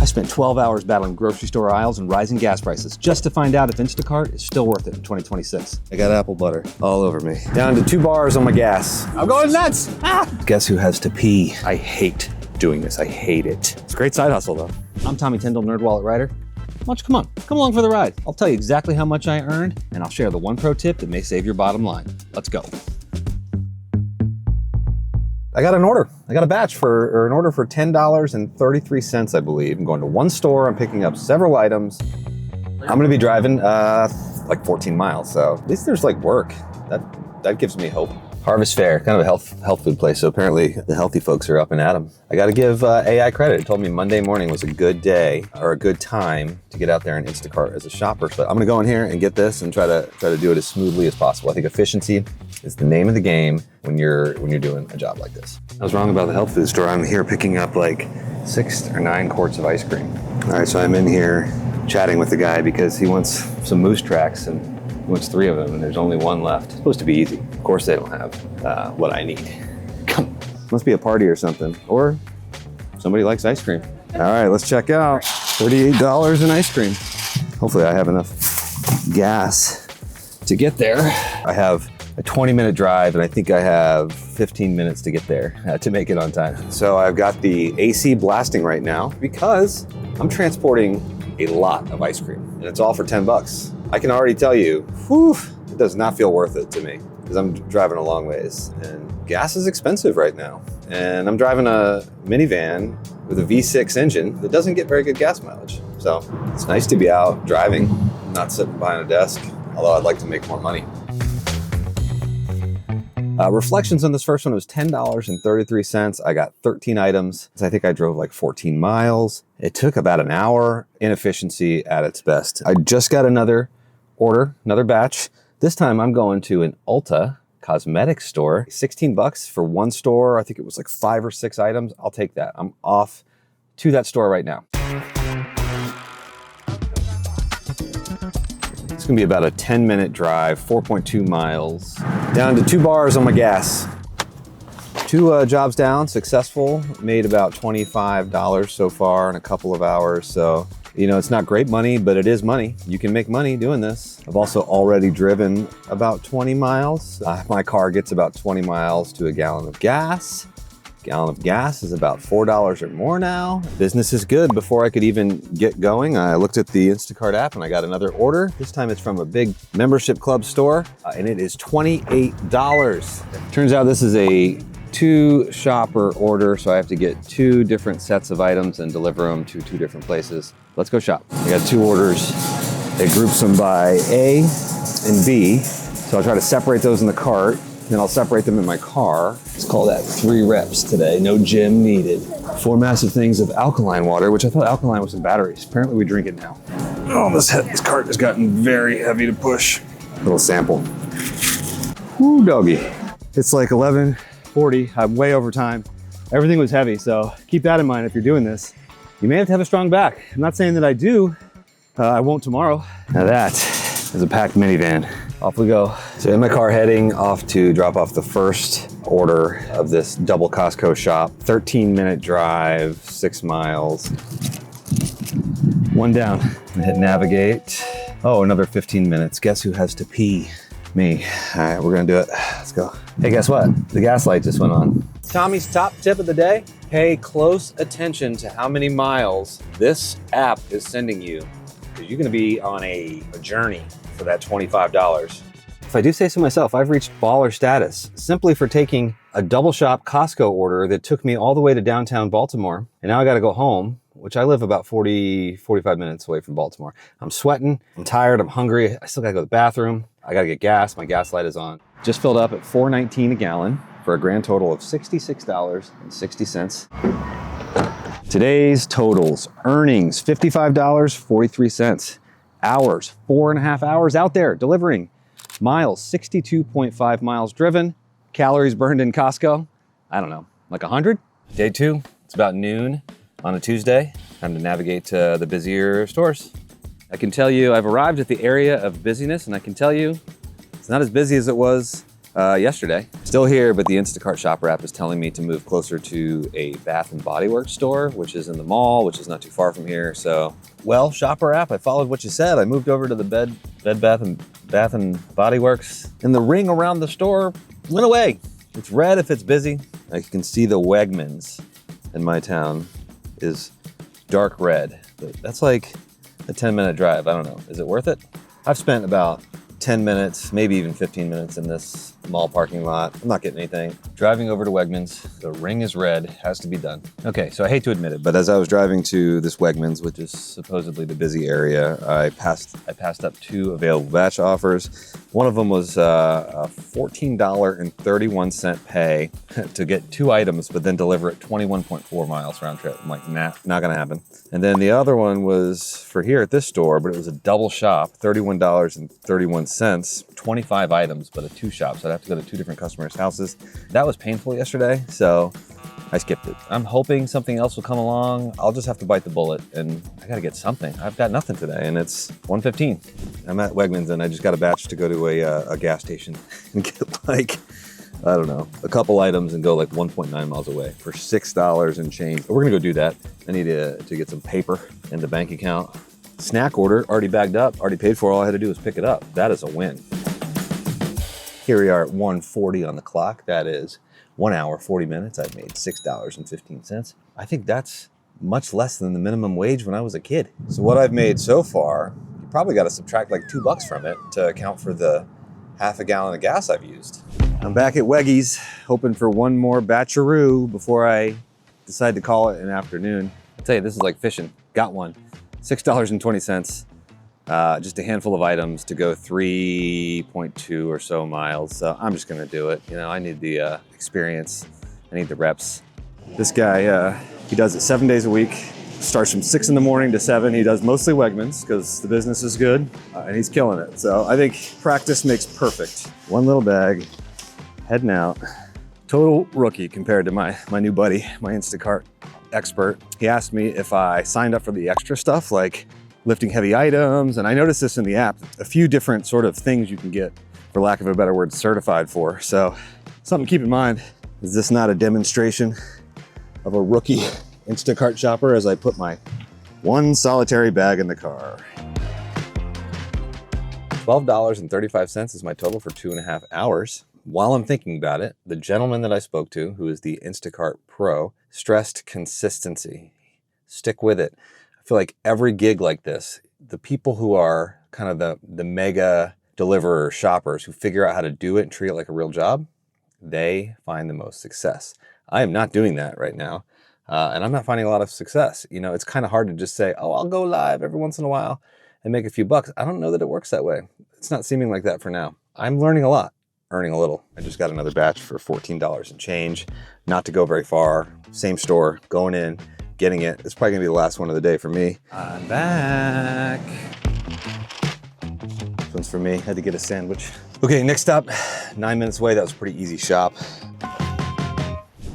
I spent 12 hours battling grocery store aisles and rising gas prices just to find out if Instacart is still worth it in 2026. I got apple butter all over me. Down to 2 bars on my gas. I'm going nuts. Guess who has to pee? I hate doing this. I hate it. It's a great side hustle though. I'm Tommy Tindall, NerdWallet writer. Why don't you come along for the ride. I'll tell you exactly how much I earned, and I'll share the one pro tip that may save your bottom line. Let's go. I got an order. I got a batch for an order for $10.33, I believe. I'm going to one store. I'm picking up several items. I'm going to be driving like 14 miles, so at least there's like work. That gives me hope. Harvest Fair, kind of a health food place, so apparently the healthy folks are up and at 'em. I got to give AI credit. It told me Monday morning was a good day or a good time to get out there in Instacart as a shopper. So I'm going to go in here and get this and try to do it as smoothly as possible. I think efficiency is the name of the game when you're doing a job like this. I was wrong about the health food store. I'm here picking up like 6 or 9 quarts of ice cream. All right, so I'm in here chatting with the guy because he wants some moose tracks and he wants 3 of them and there's only 1 left. It's supposed to be easy. Of course they don't have what I need. Come, must be a party or something, or somebody likes ice cream. All right, let's check out. $38 in ice cream. Hopefully I have enough gas to get there. I have a 20-minute drive and I think I have 15 minutes to get there to make it on time. So I've got the AC blasting right now because I'm transporting a lot of ice cream and it's all for 10 bucks. I can already tell you, it does not feel worth it to me because I'm driving a long ways and gas is expensive right now. And I'm driving a minivan with a V6 engine that doesn't get very good gas mileage. So it's nice to be out driving, not sitting behind a desk, although I'd like to make more money. Reflections on this first one was $10.33. I got 13 items. I think I drove like 14 miles. It took about an hour. Inefficiency at its best. I just got another order, another batch. This time I'm going to an Ulta cosmetics store. 16 bucks for one store. I think it was like 5 or 6 items. I'll take that. I'm off to that store right now. It's gonna be about a 10-minute drive, 4.2 miles. Down to 2 bars on my gas. 2 jobs down, successful. Made about $25 so far in a couple of hours. So, you know, it's not great money, but it is money. You can make money doing this. I've also already driven about 20 miles. My car gets about 20 miles to a gallon of gas. Gallon of gas is about $4 or more now. Business is good. Before I could even get going, I looked at the Instacart app and I got another order. This time it's from a big membership club store and it is $28. Turns out this is a 2 shopper order, so I have to get 2 different sets of items and deliver them to 2 different places. Let's go shop. I got 2 orders. It groups them by A and B. So I'll try to separate those in the cart. Then I'll separate them in my car. Let's call that 3 reps today. No gym needed. 4 massive things of alkaline water, which I thought alkaline was in batteries. Apparently we drink it now. Oh, this cart has gotten very heavy to push. Little sample. Woo, doggy. It's like 11:40. I'm way over time. Everything was heavy, so keep that in mind if you're doing this. You may have to have a strong back. I'm not saying that I do. I won't tomorrow. Now that is a packed minivan. Off we go. So in my car heading off to drop off the first order of this double Costco shop. 13-minute drive, 6 miles. 1 down. I hit navigate. Oh, another 15 minutes. Guess who has to pee? Me. All right, we're gonna do it. Let's go. Hey, guess what? The gas light just went on. Tommy's top tip of the day. Pay close attention to how many miles this app is sending you, because you're gonna be on a journey for that $25. If I do say so myself, I've reached baller status simply for taking a double shop Costco order that took me all the way to downtown Baltimore. And now I got to go home, which I live about 45 minutes away from Baltimore. I'm sweating, I'm tired, I'm hungry. I still got to go to the bathroom. I got to get gas. My gas light is on. Just filled up at $4.19 a gallon for a grand total of $66.60. Today's totals: earnings, $55.43. Hours, 4.5 hours out there delivering. Miles, 62.5 miles driven. Calories burned in Costco, I don't know, like 100? Day 2, it's about noon on a Tuesday. Time to navigate to the busier stores. I can tell you I've arrived at the area of busyness, and I can tell you it's not as busy as it was yesterday. Still here, but the Instacart Shopper app is telling me to move closer to a Bath and Body Works store, which is in the mall, which is not too far from here. So, well, Shopper app, I followed what you said. I moved over to the Bath and Body Works, and the ring around the store went away. It's red if it's busy. I can see the Wegmans in my town is dark red, but that's like a 10-minute drive. I don't know. Is it worth it? I've spent about 10 minutes, maybe even 15 minutes in this mall parking lot. I'm not getting anything. Driving over to Wegmans, the ring is red, has to be done. Okay, so I hate to admit it, but as I was driving to this Wegmans, which is supposedly the busy area, I passed up 2 available batch offers. One of them was a $14.31 pay to get 2 items, but then deliver it 21.4 miles round trip. I'm like, nah, not gonna happen. And then the other one was for here at this store, but it was a double shop, $31.31, 25 items, but a 2 shop. So I'd have to go to 2 different customers' houses. That was painful yesterday, so I skipped it. I'm hoping something else will come along. I'll just have to bite the bullet, and I gotta get something. I've got nothing today, and it's 1:15. I'm at Wegmans, and I just got a batch to go to a gas station and get like, I don't know, a couple items and go like 1.9 miles away for $6 and change. But we're gonna go do that. I need to get some paper in the bank account. Snack order, already bagged up, already paid for. All I had to do was pick it up. That is a win. Here we are at 1:40 on the clock. That is 1 hour, 40 minutes. I've made $6.15. I think that's much less than the minimum wage when I was a kid. So what I've made so far, you probably got to subtract like $2 from it to account for the half a gallon of gas I've used. I'm back at Weggies, hoping for one more batcheroo before I decide to call it an afternoon. I'll tell you, this is like fishing. Got one. $6.20. Just a handful of items to go 3.2 or so miles. So I'm just gonna do it. You know, I need the experience. I need the reps. This guy, he does it 7 days a week. Starts from 6 in the morning to 7. He does mostly Wegmans because the business is good and he's killing it. So I think practice makes perfect. One little bag, heading out. Total rookie compared to my new buddy, my Instacart expert. He asked me if I signed up for the extra stuff, like lifting heavy items. And I noticed this in the app, a few different sort of things you can get, for lack of a better word, certified for. So something to keep in mind. Is this not a demonstration of a rookie Instacart shopper as I put my one solitary bag in the car? $12.35 is my total for 2.5 hours. While I'm thinking about it, the gentleman that I spoke to, who is the Instacart Pro, stressed consistency. Stick with it. I feel like every gig like this, the people who are kind of the mega deliverer shoppers who figure out how to do it and treat it like a real job, they find the most success. I am not doing that right now. And I'm not finding a lot of success. You know, it's kind of hard to just say, oh, I'll go live every once in a while and make a few bucks. I don't know that it works that way. It's not seeming like that for now. I'm learning a lot, earning a little. I just got another batch for $14 and change, not to go very far, same store, going in, getting it. It's probably gonna be the last one of the day for me. I'm back. This one's for me, had to get a sandwich. Okay, next stop, 9 minutes away. That was a pretty easy shop.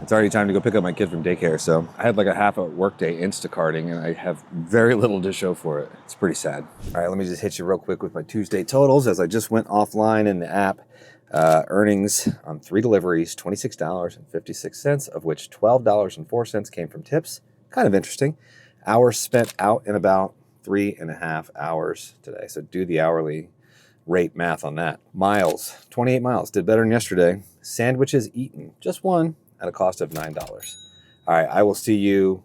It's already time to go pick up my kid from daycare, so I had like a half a workday Instacarting and I have very little to show for it. It's pretty sad. All right, let me just hit you real quick with my Tuesday totals as I just went offline in the app. Earnings on 3 deliveries, $26.56, of which $12.04 came from tips. Kind of interesting. Hours spent out in about 3.5 hours today. So do the hourly rate math on that. Miles, 28 miles, did better than yesterday. Sandwiches eaten, just one, at a cost of $9. All right, I will see you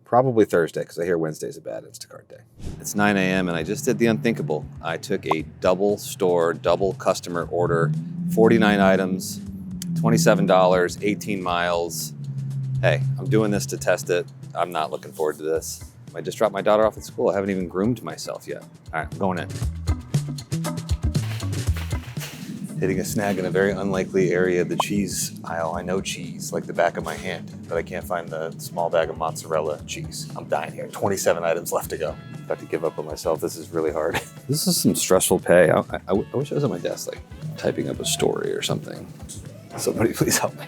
probably Thursday because I hear Wednesday's a bad Instacart day. It's 9 a.m. and I just did the unthinkable. I took a double store, double customer order, 49 items, $27, 18 miles. Hey, I'm doing this to test it. I'm not looking forward to this. I just dropped my daughter off at school. I haven't even groomed myself yet. All right, I'm going in. Hitting a snag in a very unlikely area of the cheese aisle. I know cheese like the back of my hand, but I can't find the small bag of mozzarella cheese. I'm dying here. 27 items left to go. About to give up on myself. This is really hard. This is some stressful pay. I wish I was at my desk, like typing up a story or something. Somebody please help me.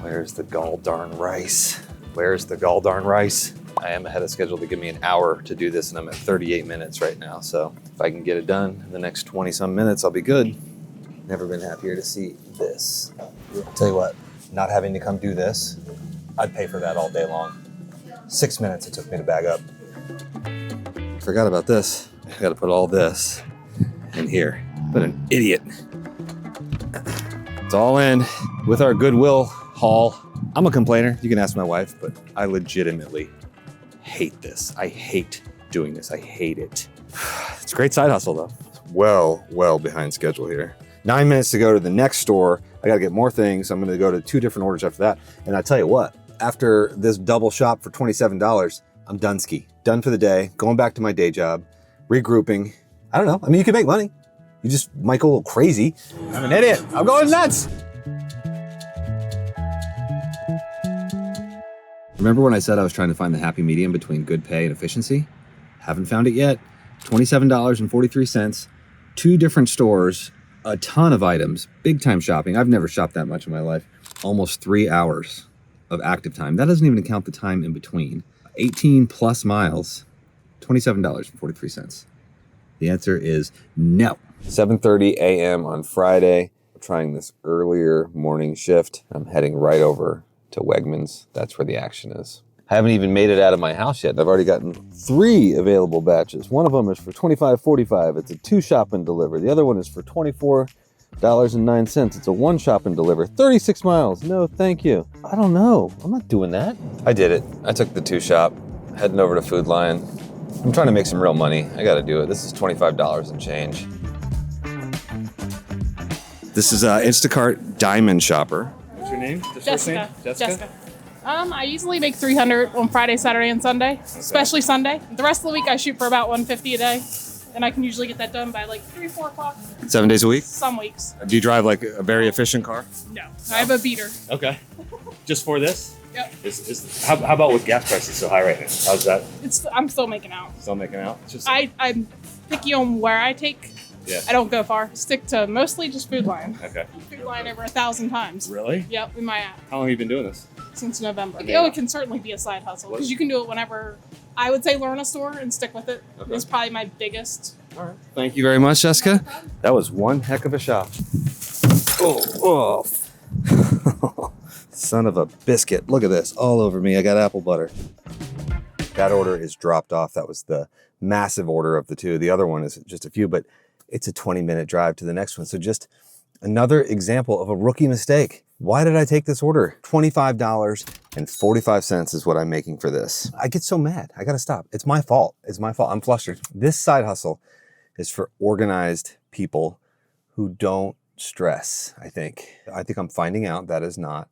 Where's the gall darn rice? Where's the gall darn rice? I am ahead of schedule to give me an hour to do this, and I'm at 38 minutes right now. So if I can get it done in the next 20 some minutes, I'll be good. Never been happier to see this. Tell you what, not having to come do this, I'd pay for that all day long. 6 minutes it took me to bag up. Forgot about this. I gotta put all this in here. What an idiot. It's all in with our Goodwill haul. I'm a complainer, you can ask my wife, but I legitimately hate this. I hate doing this, I hate it. It's a great side hustle though. Well behind schedule here. 9 minutes to go to the next store. I gotta get more things. I'm gonna go to 2 different orders after that. And I tell you what, after this double shop for $27, I'm done ski. Done for the day, going back to my day job, regrouping. I don't know, I mean, you can make money. You just might go a little crazy. I'm an idiot, I'm going nuts. Remember when I said I was trying to find the happy medium between good pay and efficiency? Haven't found it yet. $27.43, 2 different stores, a ton of items, big time shopping. I've never shopped that much in my life. Almost 3 hours of active time. That doesn't even count the time in between. 18 plus miles, $27.43. The answer is no. 7:30 a.m. on Friday. I'm trying this earlier morning shift. I'm heading right over to Wegmans. That's where the action is. I haven't even made it out of my house yet. I've already gotten 3 available batches. One of them is for $25.45. It's a 2 shop and deliver. The other one is for $24.09. It's a 1 shop and deliver. 36 miles. No, thank you. I don't know. I'm not doing that. I did it. I took the 2 shop, heading over to Food Lion. I'm trying to make some real money. I gotta do it. This is $25 and change. This is Instacart Diamond Shopper. What's your name? Jessica. I usually make 300 on Friday, Saturday, and Sunday, especially Sunday. The rest of the week I shoot for about 150 a day, and I can usually get that done by like 3 or 4 o'clock. 7 days a week? Some weeks. Do you drive like a very efficient car? No, I have a beater. Okay. Just for this? Yep. How about with gas prices so high right now? How's that? I'm still making out. Still making out? I'm picky on where I take. Yeah. I don't go far. Stick to mostly just Food Lion. Okay. Food Lion over 1,000 times. Really? Yep, in my app. How long have you been doing this? Since November. Yeah. Oh, it can certainly be a side hustle because you can do it whenever. I would say learn a store and stick with it. Okay. It's probably my biggest. All right. Thank you very much, Jessica. That was one heck of a shop. Oh. Son of a biscuit. Look at this, all over me. I got apple butter. That order is dropped off. That was the massive order of the 2. The other one is just a few, but it's a 20-minute drive to the next one. So just another example of a rookie mistake. Why did I take this order? $25.45 is what I'm making for this. I get so mad. I gotta stop. It's my fault. I'm flustered. This side hustle is for organized people who don't stress, I think. I think I'm finding out that is not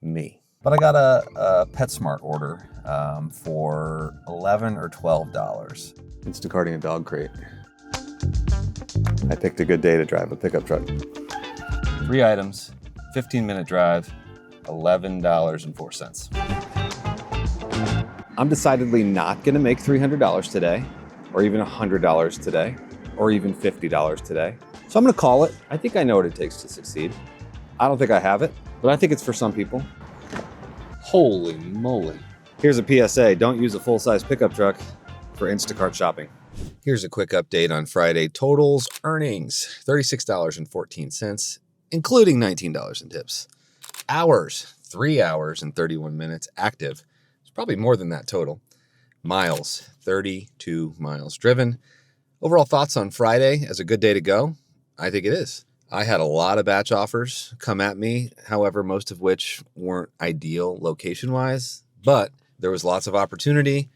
me. But I got a PetSmart order for $11 or $12. Instacarting a dog crate. I picked a good day to drive a pickup truck. 3 items, 15-minute drive, $11.04. I'm decidedly not gonna make $300 today, or even $100 today, or even $50 today. So I'm gonna call it. I think I know what it takes to succeed. I don't think I have it, but I think it's for some people. Holy moly. Here's a PSA, don't use a full-size pickup truck for Instacart shopping. Here's a quick update on Friday totals. Earnings, $36.14, including $19 in tips. Hours, 3 hours and 31 minutes active. It's probably more than that total. Miles, 32 miles driven. Overall thoughts on Friday as a good day to go? I think it is. I had a lot of batch offers come at me, however, most of which weren't ideal location-wise, but there was lots of opportunity.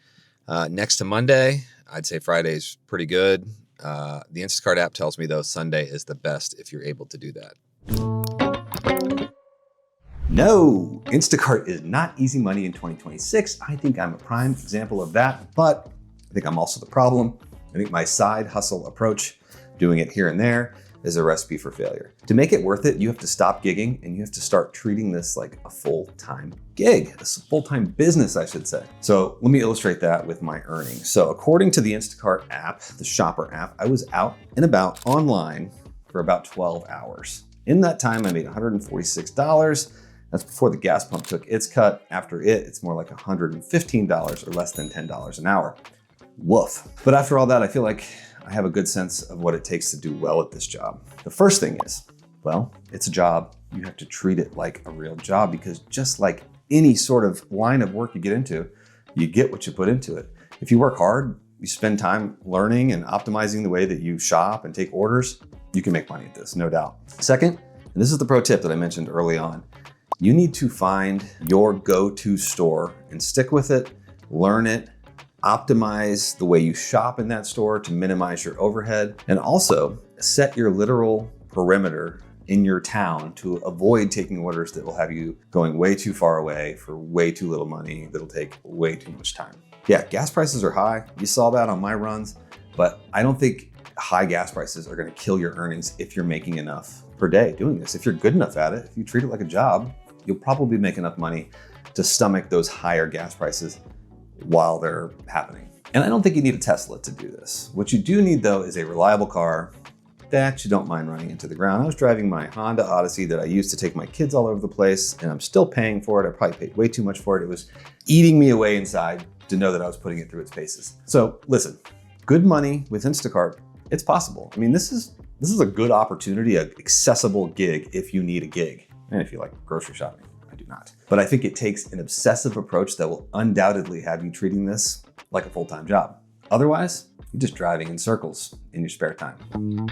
Next to Monday, I'd say Friday's pretty good. The Instacart app tells me, though, Sunday is the best if you're able to do that. No, Instacart is not easy money in 2026. I think I'm a prime example of that, but I think I'm also the problem. I think my side hustle approach, doing it here and there, is a recipe for failure. To make it worth it, you have to stop gigging and you have to start treating this like a full-time gig, a full-time business, I should say. So let me illustrate that with my earnings. So according to the Instacart app, the Shopper app, I was out and about online for about 12 hours. In that time, I made $146. That's before the gas pump took its cut. After it, it's more like $115 or less than $10 an hour. Woof. But after all that, I feel like I have a good sense of what it takes to do well at this job. The first thing is, Well, it's a job. You have to treat it like a real job, because just like any sort of line of work you get into, you get what you put into it. If you work hard, you spend time learning and optimizing the way that you shop and take orders, you can make money at this, no doubt. Second, and this is the pro tip that I mentioned early on, you need to find your go-to store and stick with it, learn it, optimize the way you shop in that store to minimize your overhead, and also set your literal perimeter in your town to avoid taking orders that will have you going way too far away for way too little money that'll take way too much time. Yeah, gas prices are high. You saw that on my runs, but I don't think high gas prices are gonna kill your earnings if you're making enough per day doing this. If you're good enough at it, if you treat it like a job, you'll probably make enough money to stomach those higher gas prices while they're happening. And I don't think you need a Tesla to do this. What you do need though is a reliable car that you don't mind running into the ground. I was driving my Honda Odyssey that I used to take my kids all over the place, and I'm still paying for it. I probably paid way too much for it. It was eating me away inside to know that I was putting it through its paces. So listen, good money with Instacart, it's possible. I mean, this is a good opportunity, an accessible gig if you need a gig. And if you like grocery shopping, I do not. But I think it takes an obsessive approach that will undoubtedly have you treating this like a full-time job. Otherwise, you're just driving in circles in your spare time.